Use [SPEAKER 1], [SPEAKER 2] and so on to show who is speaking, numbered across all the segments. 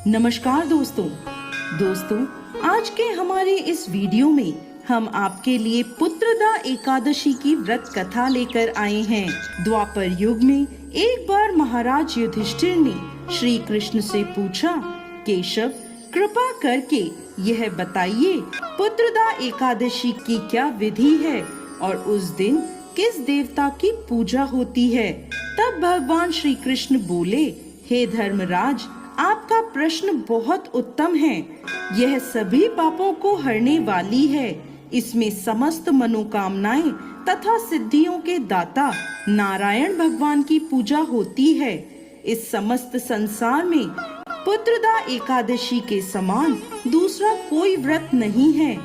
[SPEAKER 1] नमस्कार दोस्तों, आज के हमारे इस वीडियो में हम आपके लिए पुत्रदा एकादशी की व्रत कथा लेकर आए हैं। द्वापर युग में एक बार महाराज युधिष्ठिर ने श्री कृष्ण से पूछा, केशव कृपा करके यह बताइए पुत्रदा एकादशी की क्या विधि है और उस दिन किस देवता की पूजा होती है। तब भगवान श्री कृष्ण बोले, हे धर्मराज, आपका प्रश्न बहुत उत्तम है। यह सभी पापों को हरने वाली है। इसमें समस्त मनोकामनाएं तथा सिद्धियों के दाता नारायण भगवान की पूजा होती है। इस समस्त संसार में पुत्रदा एकादशी के समान दूसरा कोई व्रत नहीं है।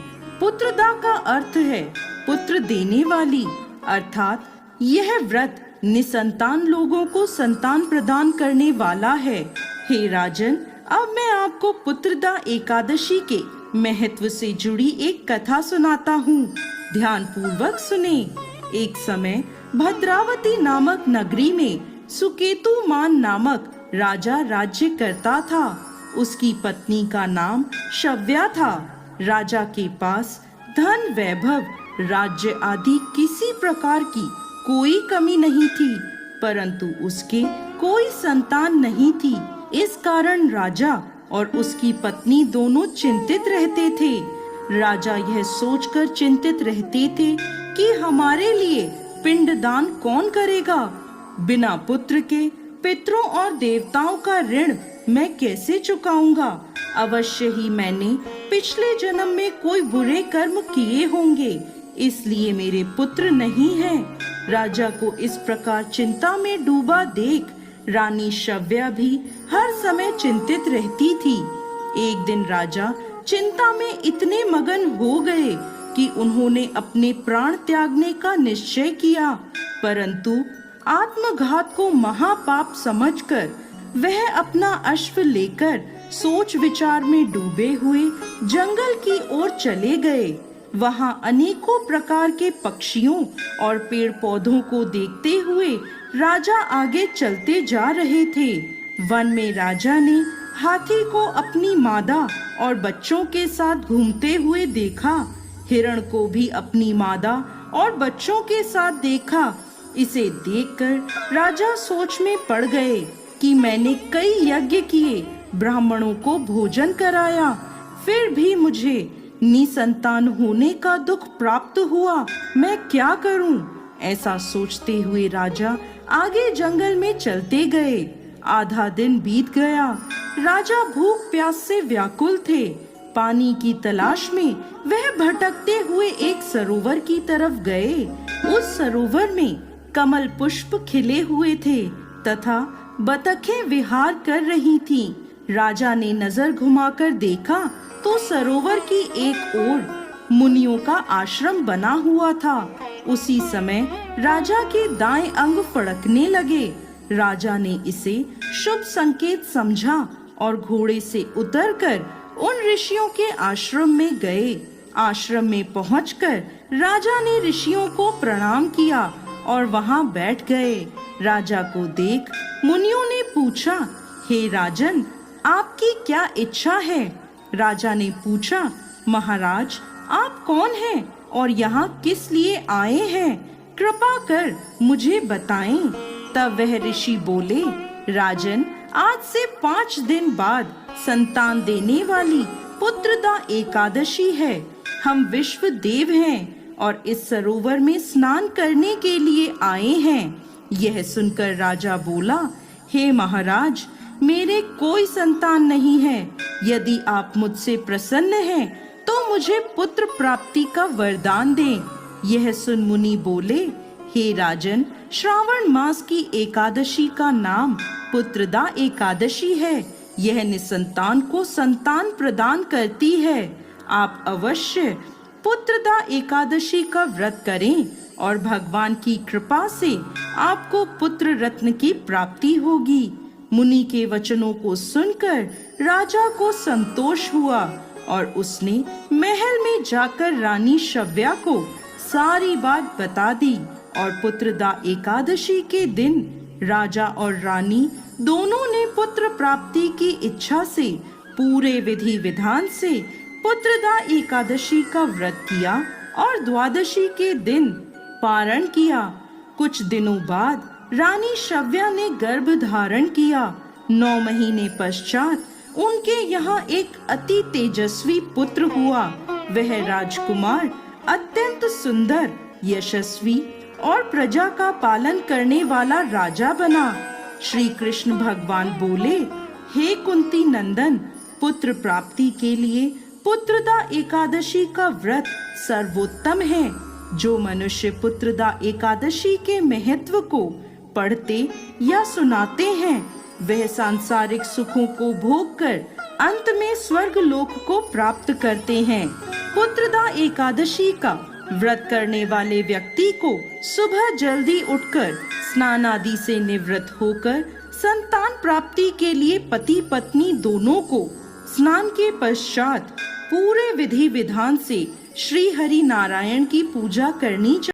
[SPEAKER 1] पुत्रदा का अर्थ है पुत्र देने वाली, अर्थात यह व्रत निसंतान लोगों को संतान प्रदान करने वाला है। हे राजन, अब मैं आपको पुत्रदा एकादशी के महत्व से जुड़ी एक कथा सुनाता हूँ। ध्यान पूर्वक सुने। एक समय भद्रावती नामक नगरी में सुकेतुमान नामक राजा राज्य करता था। उसकी पत्नी का नाम शव्या था। राजा के पास धन, वैभव, राज्य आदि किसी प्रकार की कोई कमी नहीं थी, परंतु उसके कोई संतान नहीं थी। इस कारण राजा और उसकी पत्नी दोनों चिंतित रहते थे। राजा यह सोचकर चिंतित रहते थे कि हमारे लिए पिंडदान कौन करेगा। बिना पुत्र के पितरों और देवताओं का ऋण मैं कैसे चुकाऊंगा। अवश्य ही मैंने पिछले जन्म में कोई बुरे कर्म किए होंगे, इसलिए मेरे पुत्र नहीं हैं। राजा को इस प्रकार चिंता में डूबा देख रानी शव्या भी हर समय चिंतित रहती थी। एक दिन राजा चिंता में इतने मगन हो गए कि उन्होंने अपने प्राण त्यागने का निश्चय किया, परंतु आत्मघात को महापाप समझकर वह अपना अश्व लेकर सोच विचार में डूबे हुए जंगल की ओर चले गए। वहां अनेकों प्रकार के पक्षियों और पेड़ पौधों को देखते हुए राजा आगे चलते जा रहे थे। वन में राजा ने हाथी को अपनी मादा और बच्चों के साथ घूमते हुए देखा। हिरण को भी अपनी मादा और बच्चों के साथ देखा। इसे देखकर राजा सोच में पड़ गए कि मैंने कई यज्ञ किए, ब्राह्मणों को भोजन कराया, फिर भी मुझे निसंतान होने का दुख प्राप्त हुआ। मैं क्या करूं? ऐसा सोचते हुए राजा आगे जंगल में चलते गए। आधा दिन बीत गया। राजा भूख प्यास से व्याकुल थे। पानी की तलाश में वह भटकते हुए एक सरोवर की तरफ गए। उस सरोवर में कमल पुष्प खिले हुए थे तथा बतखें विहार कर रही थीं। राजा ने नजर घुमाकर देखा तो सरोवर की एक ओर मुनियों का आश्रम बना हुआ था। उसी समय राजा के दाएं अंग फड़कने लगे। राजा ने इसे शुभ संकेत समझा और घोड़े से उतरकर उन ऋषियों के आश्रम में गए। आश्रम में पहुंचकर राजा ने ऋषियों को प्रणाम किया और वहां बैठ गए। राजा को देख मुनियों ने पूछा, हे राजन, आपकी क्या इच्छा है? राजा ने पूछा, महाराज, आप कौन हैं और यहाँ किस लिए आए हैं? कृपा कर मुझे बताएं। तब वह ऋषि बोले, राजन, आज से 5 दिन बाद संतान देने वाली पुत्रदा एकादशी है। हम विश्व देव हैं और इस सरोवर में स्नान करने के लिए आए हैं। यह सुनकर राजा बोला, हे महाराज, मेरे कोई संतान नहीं है। यदि आप मुझसे प्रसन्न हैं, तो मुझे पुत्र प्राप्ति का वरदान दें। यह सुन मुनि बोले, हे राजन, श्रावण मास की एकादशी का नाम पुत्रदा एकादशी है। यह निसंतान को संतान प्रदान करती है। आप अवश्य पुत्रदा एकादशी का व्रत करें और भगवान की कृपा से आपको पुत्र रत्न की प्राप्ति होगी। मुनि के वचनों को सुनकर राजा को संतोष हुआ और उसने महल में जाकर रानी शव्या को सारी बात बता दी और पुत्रदा एकादशी के दिन राजा और रानी दोनों ने पुत्र प्राप्ति की इच्छा से पूरे विधि विधान से पुत्रदा एकादशी का व्रत किया और द्वादशी के दिन पारण किया। कुछ दिनों बाद रानी शव्या ने गर्भ धारण किया। 9 महीने पश्चात उनके यहाँ एक अति तेजस्वी पुत्र हुआ। वह राजकुमार अत्यंत सुंदर, यशस्वी और प्रजा का पालन करने वाला राजा बना। श्री कृष्ण भगवान बोले, हे कुंती नंदन, पुत्र प्राप्ति के लिए पुत्रदा एकादशी का व्रत सर्वोत्तम है। जो मनुष्य पुत्रदा एकादशी के महत्व को पढ़ते या सुनाते हैं, वह सांसारिक सुखों को भोग कर अंत में स्वर्ग लोक को प्राप्त करते हैं। पुत्रदा एकादशी का व्रत करने वाले व्यक्ति को सुबह जल्दी उठकर स्नान आदि से निवृत्त होकर संतान प्राप्ति के लिए पति पत्नी दोनों को स्नान के पश्चात पूरे विधि विधान से श्री हरि नारायण की पूजा करनी चाहिए।